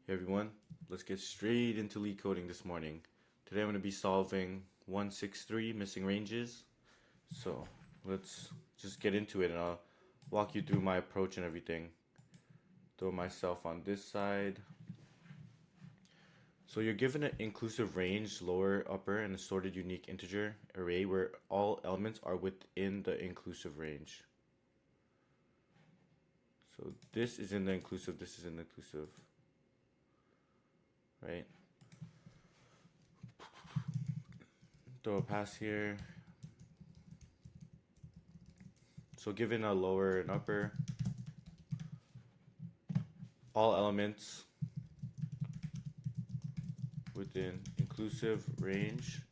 Hey everyone, let's get straight into lead coding this morning. Today I'm going to be solving 163 missing ranges. So let's just get into it and I'll walk you through my approach and everything. Throw myself on this side. So you're given an inclusive range, lower, upper, and a sorted unique integer array where all elements are within the inclusive range. So this is in the inclusive, this is in the inclusive, right? Throw a pass here. So given a lower and upper, all elements within inclusive range.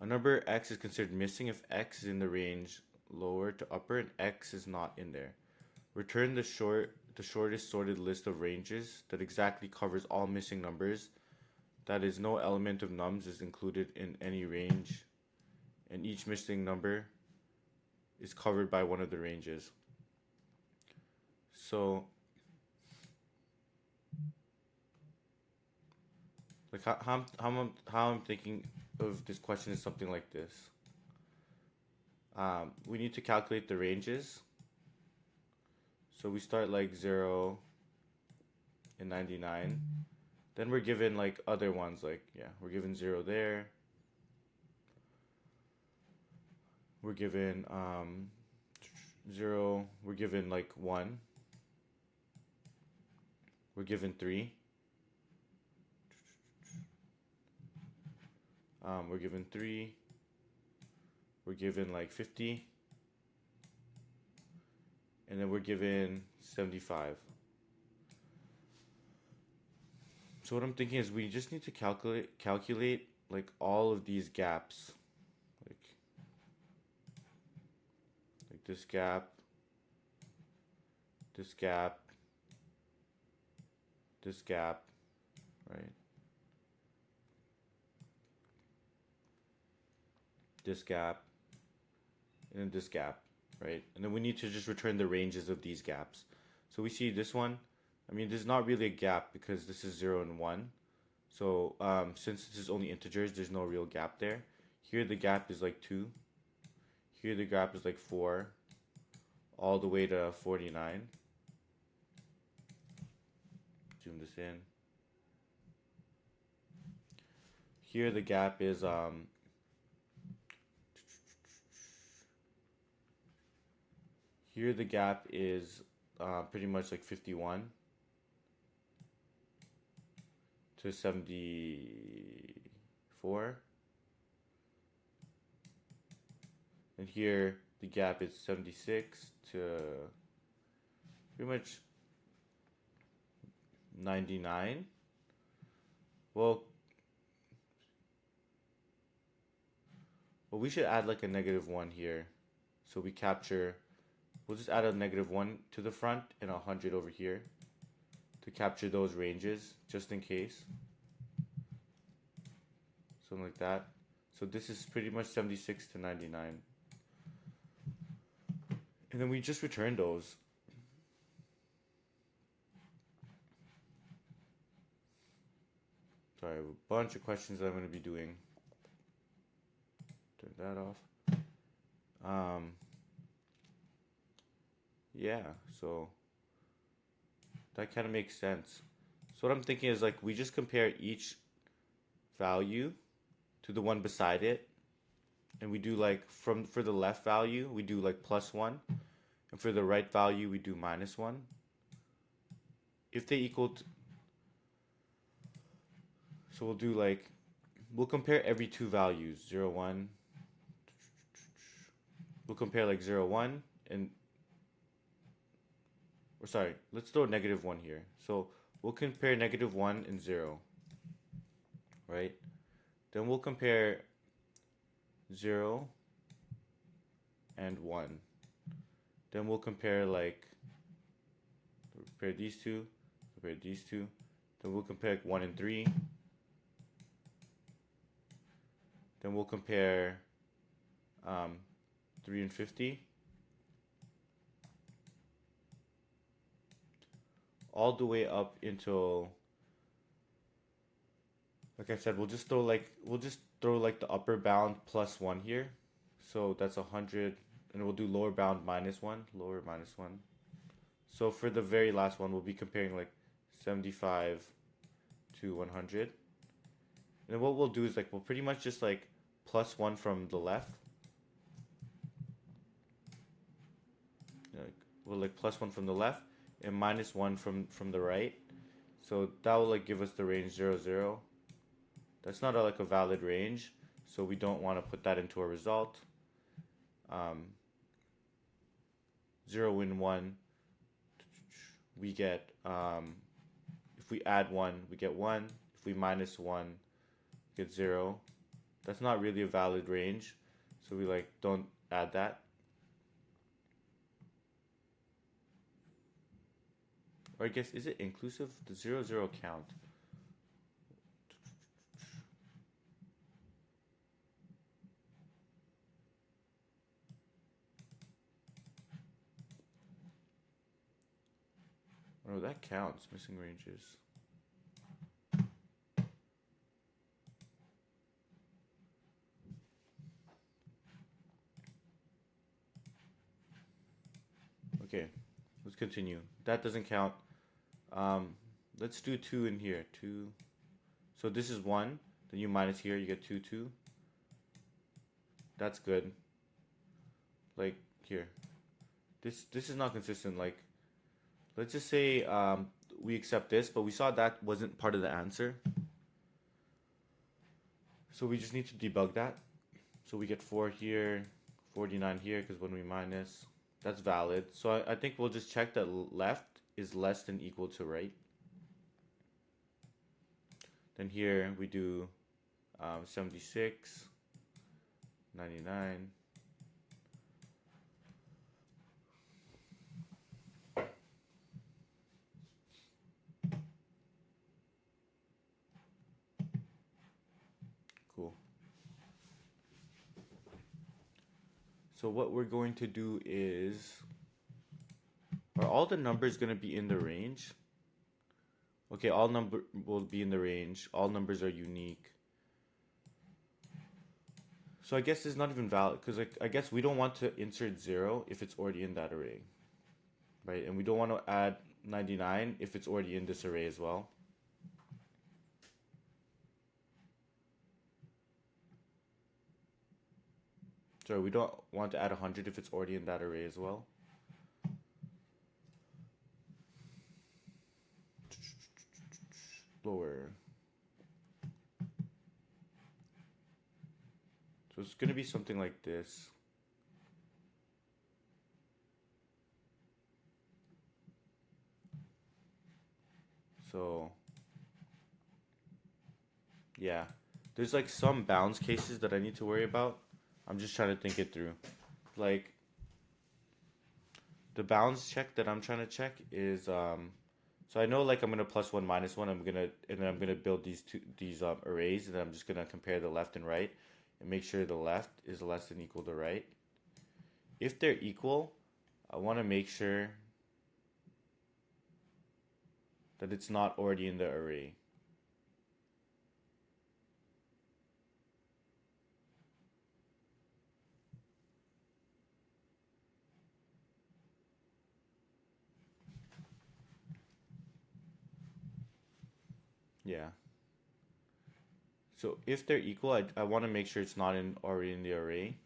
A number x is considered missing if x is in the range lower to upper and x is not in there. Return the shortest sorted list of ranges that exactly covers all missing numbers. That is, no element of nums is included in any range, and each missing number is covered by one of the ranges. So, like how I'm thinking of this question is something like this. We need to calculate the ranges. So we start like 0 and 99. Then we're given like other ones, like, yeah, we're given 0 there. We're given 0, we're given like 1. We're given 3. We're given 3. We're given like 50. And then we're given 75. So what I'm thinking is we just need to calculate like all of these gaps. Like this gap, this gap, this gap, right? This gap, and then this gap, right? And then we need to just return the ranges of these gaps. So we see this one, I mean, there's not really a gap because this is 0 and 1. So since this is only integers, there's no real gap there. Here the gap is like 2. Here the gap is like 4. All the way to 49. Zoom this in. Here the gap is here the gap is pretty much like 51 to 74. And here the gap is 76 to pretty much 99. Well, we should add like a -1 here. So we capture, we'll just add a -1 to the front and 100 over here to capture those ranges just in case. Something like that. So this is pretty much 76 to 99. And then we just return those. So I have a bunch of questions that I'm going to be doing. Turn that off. Yeah, so that kind of makes sense. So what I'm thinking is like we just compare each value to the one beside it, and we do like for the left value we do like +1, and for the right value we do -1. If they equal so we'll do like, we'll compare every two values, 0, 1. We'll compare like 0, 1 and, or sorry, let's throw -1 here. So we'll compare -1 and 0, right? Then we'll compare 0 and 1. Then we'll compare like, compare these two, compare these two. Then we'll compare like 1 and 3. Then we'll compare 3 and 50. all the way up until, like I said, we'll just throw like the upper bound plus one here. So that's 100, and we'll do lower bound minus one, lower minus one. So for the very last one, we'll be comparing like 75 to 100. And then what we'll do is like we'll pretty much just like plus one from the left. Like, we'll like plus one from the left and minus one from the right. So that will like give us the range 0, 0. That's not like a valid range, so we don't want to put that into a result. 0 and 1, we get, if we add 1, we get 1. If we minus 1, we get 0. That's not really a valid range, so we like don't add that. Or I guess, is it inclusive? The 0, 0 count. Oh, that counts. Missing ranges. Okay, let's continue. That doesn't count. Let's do 2 in here. 2. So this is 1. Then you minus here, you get 2, 2. That's good. Like, here. This is not consistent. Like, let's just say we accept this, but we saw that wasn't part of the answer. So we just need to debug that. So we get 4 here, 49 here, because when we minus, that's valid. So I think we'll just check that left is less than equal to right. Then here we do 76, 99. Cool. So what we're going to do is, are all the numbers going to be in the range? Okay, all number will be in the range. All numbers are unique. So I guess it's not even valid, because like, I guess we don't want to insert 0 if it's already in that array. Right? And we don't want to add 99 if it's already in this array as well. Sorry, we don't want to add 100 if it's already in that array as well. Lower. So it's going to be something like this. So, yeah. There's like some bounds cases that I need to worry about. I'm just trying to think it through. Like, the bounds check that I'm trying to check is, so I know like I'm gonna plus one minus one. And then I'm gonna build these arrays, and then I'm just gonna compare the left and right, and make sure the left is less than equal to right. If they're equal, I want to make sure that it's not already in the array. Yeah. So if they're equal, I want to make sure it's not already in the array.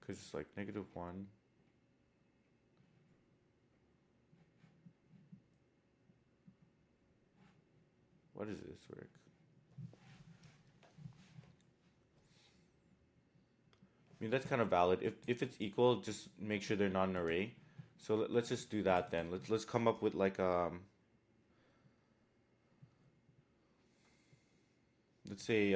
Because it's like -1. What does this work? I mean, that's kind of valid. If it's equal, just make sure they're not an array. So let's just do that then. Let's come up with like let's say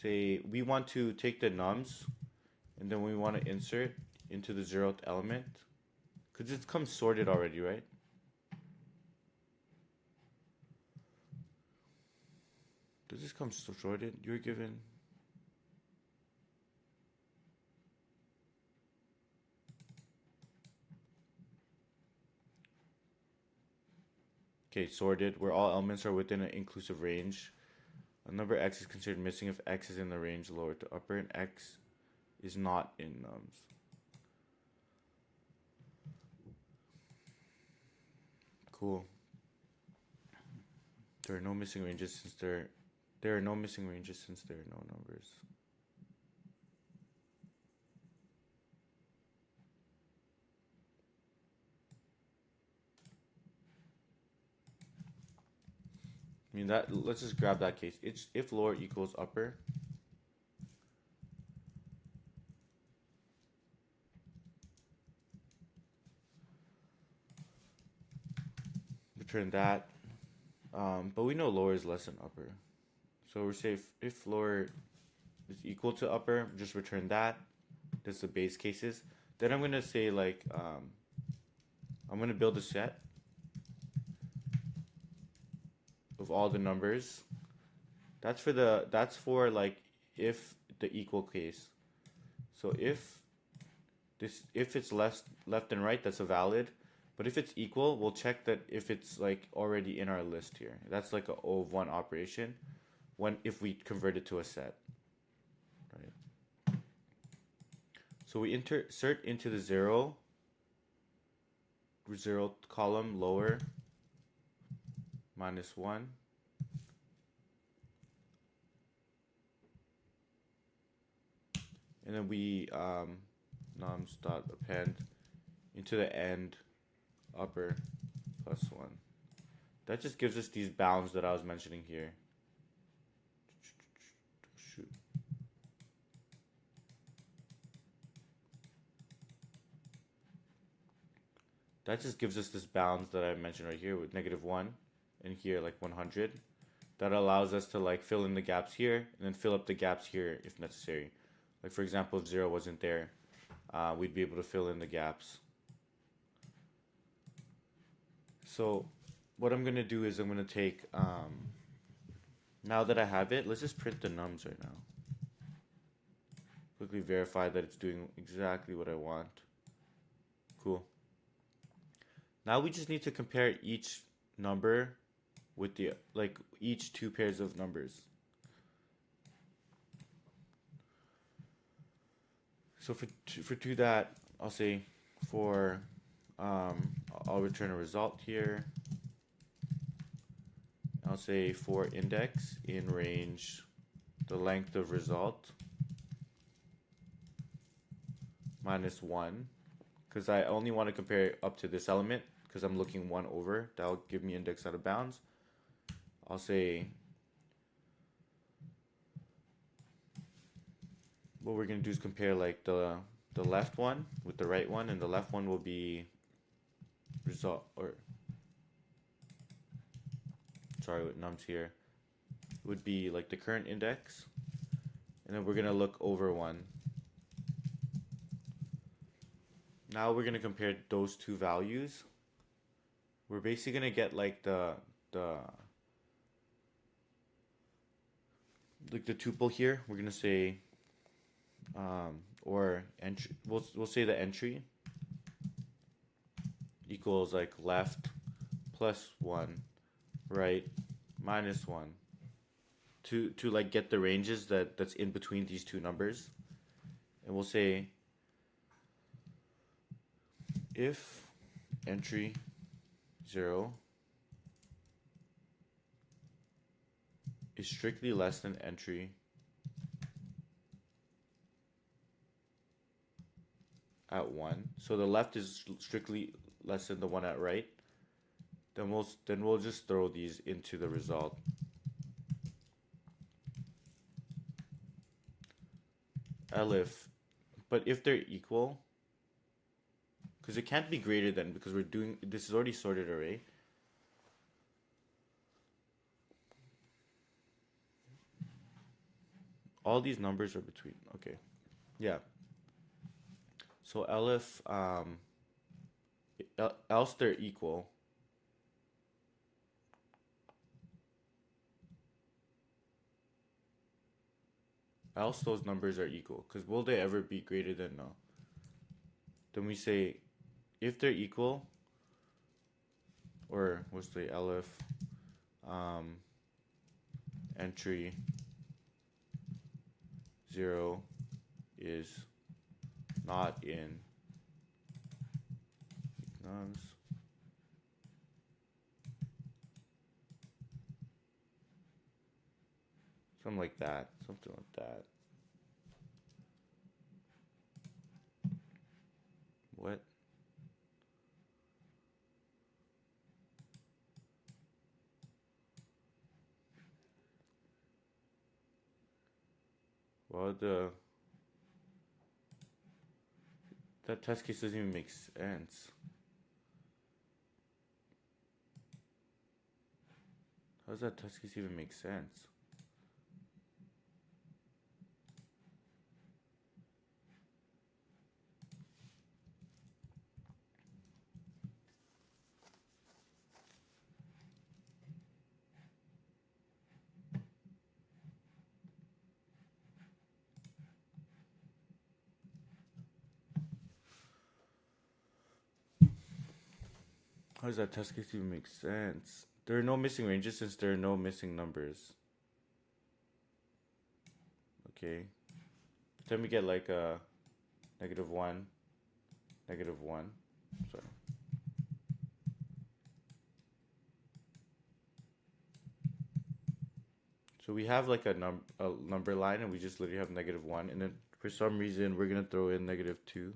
say we want to take the nums, and then we want to insert into the 0th element, because it comes sorted already, right? Does this come sorted? You're given Okay, sorted, where all elements are within an inclusive range. A number x is considered missing if x is in the range lower to upper and x is not in nums. Cool. There are no missing ranges since there are no missing ranges since there are no numbers. I mean that let's just grab that case. It's if lower equals upper. Return that. But we know lower is less than upper. So we say if lower is equal to upper, just return that. That's the base cases. Then I'm gonna say like I'm gonna build a set of all the numbers. That's for like if the equal case. So if it's left and right, that's a valid. But if it's equal, we'll check that if it's like already in our list here. That's like a O of 1 operation if we convert it to a set. Right. So we insert into the zero column lower -1. And then we nums dot append into the end upper +1. That just gives us these bounds that I was mentioning here. Shoot. That just gives us this bounds that I mentioned right here with -1 and here like 100. That allows us to like fill in the gaps here and then fill up the gaps here if necessary. Like for example, if 0 wasn't there, we'd be able to fill in the gaps. So what I'm gonna do is I'm gonna take now that I have it, let's just print the nums right now. Quickly verify that it's doing exactly what I want. Cool. Now we just need to compare each number with the each two pairs of numbers. So for do that, I'll say for I'll return a result here. I'll say for index in range the length of result -1, because I only want to compare up to this element because I'm looking 1 over. That'll give me index out of bounds. I'll say what we're gonna do is compare like the left one with the right one, and the left one will be result or sorry with nums here would be like the current index, and then we're gonna look over one. Now we're gonna compare those two values. We're basically gonna get like the tuple here. We're gonna say or entry. We'll say the entry equals like left +1, right -1. To like get the ranges that's in between these two numbers, and we'll say if entry 0 is strictly less than entry at 1, so the left is strictly less than the one at right, then we'll just throw these into the result. Elif, but if they're equal, because it can't be greater than, because we're doing this is already sorted array. All these numbers are between. Okay, yeah. So elif else they're equal. Else those numbers are equal, because will they ever be greater than? No. Then we say if they're equal, or what's the elif entry 0 is not in nums. Something like that. Something like that. What? Well, that test case doesn't even make sense. How does that test case even make sense? How does that test case even make sense? There are no missing ranges since there are no missing numbers. Okay. Then we get like a -1, -1. Sorry. So we have like a number line and we just literally have -1, and then for some reason we're gonna throw in -2.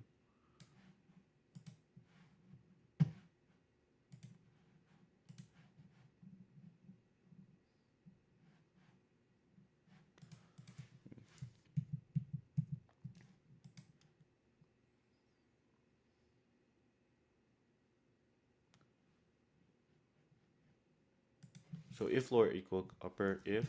So if lower equal upper if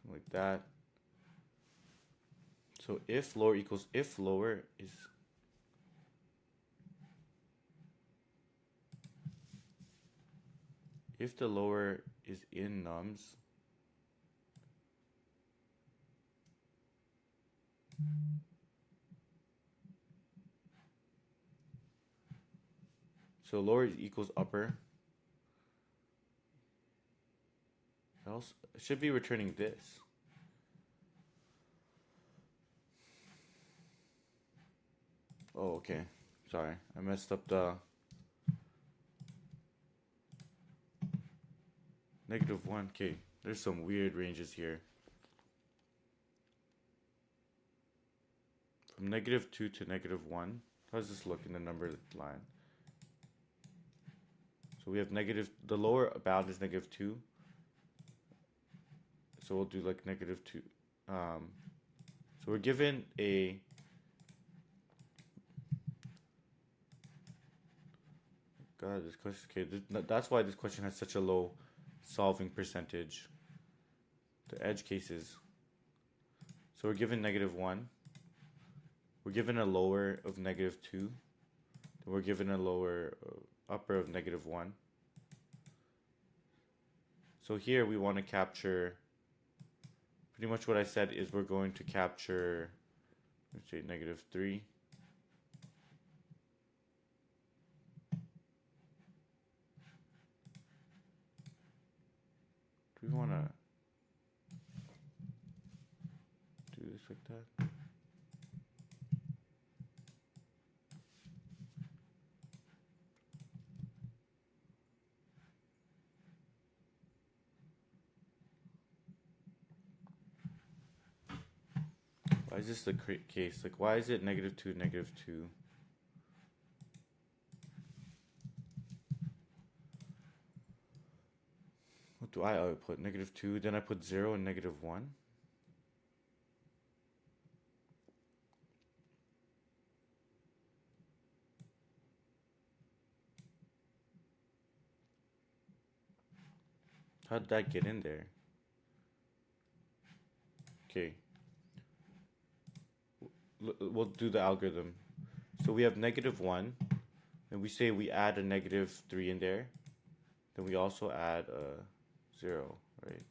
something like that. So if lower equals if lower is if the lower is in nums, so lower equals upper, else it should be returning this. Oh, okay. Sorry, I messed up the -1. Okay, there's some weird ranges here. From -2 to -1. How does this look in the number line? So we have the lower bound is -2. So we'll do like -2. So we're given a God, this question. Okay, that's why this question has such a low solving percentage. The edge cases. So we're given -1. We're given a lower of -2. Then we're given a lower upper of -1. So here we want to capture. Pretty much what I said is we're going to capture. Let's say -3. Do we want to do this like that? Why is this the case? Like, why is it -2, -2? What do I put? -2, then I put 0 and -1. How did that get in there? Okay. we'll do the algorithm. So we have -1, and we say we add a -3 in there. Then we also add a 0, right?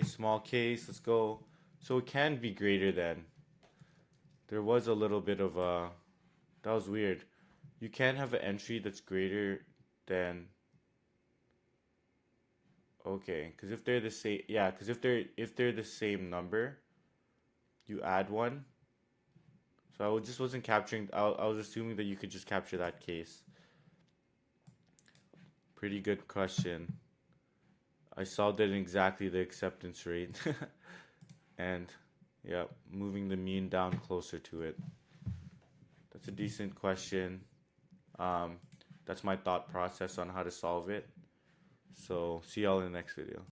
Small case, let's go. So it can be greater than. There was a little bit of a. That was weird. You can have an entry that's greater than. Okay, because if they're the same, yeah, because if they're the same number, you add one. So just wasn't capturing. I was assuming that you could just capture that case. Pretty good question. I solved it in exactly the acceptance rate, and yeah, moving the mean down closer to it. That's a decent question. Um, that's my thought process on how to solve it. So see y'all in the next video.